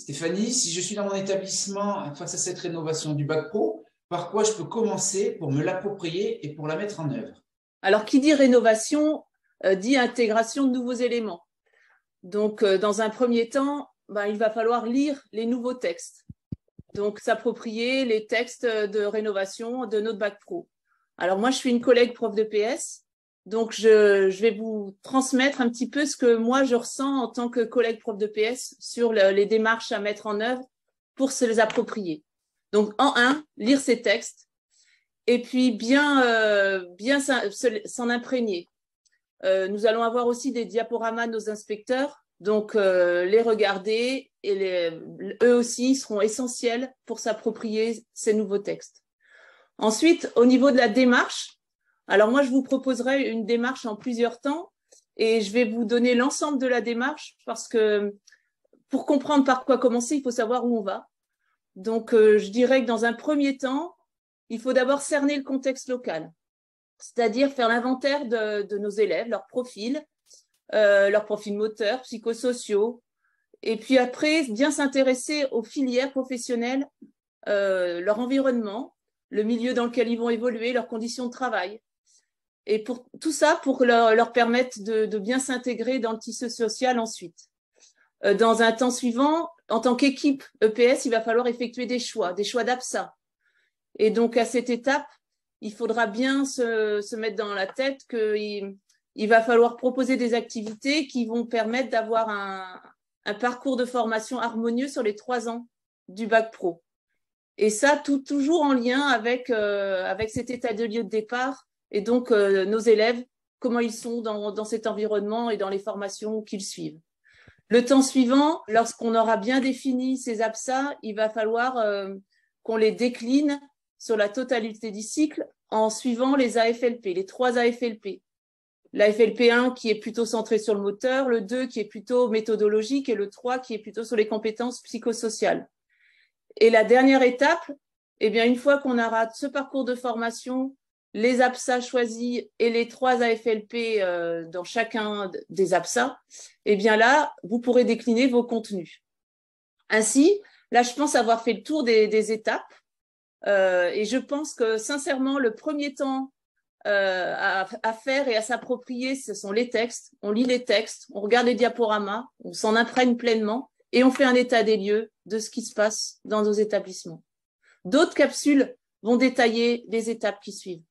Stéphanie, si je suis dans mon établissement face à cette rénovation du bac pro, par quoi je peux commencer pour me l'approprier et pour la mettre en œuvre? Alors, qui dit rénovation dit intégration de nouveaux éléments. Donc, dans un premier temps, il va falloir lire les nouveaux textes. Donc, s'approprier les textes de rénovation de notre bac pro. Alors, moi, je suis une collègue prof de PS. Donc, je vais vous transmettre un petit peu ce que moi, je ressens en tant que collègue prof de PS sur les démarches à mettre en œuvre pour se les approprier. Donc, en un, lire ces textes et puis bien s'en imprégner. Nous allons avoir aussi des diaporamas de nos inspecteurs, donc les regarder et eux aussi seront essentiels pour s'approprier ces nouveaux textes. Ensuite, au niveau de la démarche, alors moi je vous proposerai une démarche en plusieurs temps et je vais vous donner l'ensemble de la démarche parce que pour comprendre par quoi commencer, il faut savoir où on va. Donc je dirais que dans un premier temps, il faut d'abord cerner le contexte local, c'est-à-dire faire l'inventaire de nos élèves, leurs profils moteurs, psychosociaux, et puis après, bien s'intéresser aux filières professionnelles, leur environnement, le milieu dans lequel ils vont évoluer, leurs conditions de travail. Et pour tout ça, pour leur permettre de bien s'intégrer dans le tissu social ensuite. Dans un temps suivant, en tant qu'équipe EPS, il va falloir effectuer des choix d'APSA. Et donc, à cette étape, il faudra bien se mettre dans la tête qu'il va falloir proposer des activités qui vont permettre d'avoir un parcours de formation harmonieux sur les 3 ans du bac pro. Et ça, toujours en lien avec cet état de lieu de départ et donc nos élèves, comment ils sont dans cet environnement et dans les formations qu'ils suivent. Le temps suivant, lorsqu'on aura bien défini ces APSA, il va falloir qu'on les décline sur la totalité du cycle en suivant les AFLP, les 3 AFLP. L'AFLP 1 qui est plutôt centré sur le moteur, le 2 qui est plutôt méthodologique et le 3 qui est plutôt sur les compétences psychosociales. Et la dernière étape, eh bien, une fois qu'on aura ce parcours de formation, les APSA choisis et les 3 AFLP dans chacun des APSA, eh bien là, vous pourrez décliner vos contenus. Ainsi, là, je pense avoir fait le tour des étapes et je pense que sincèrement, le premier temps à faire et à s'approprier, ce sont les textes. On lit les textes, on regarde les diaporamas, on s'en imprègne pleinement et on fait un état des lieux de ce qui se passe dans nos établissements. D'autres capsules vont détailler les étapes qui suivent.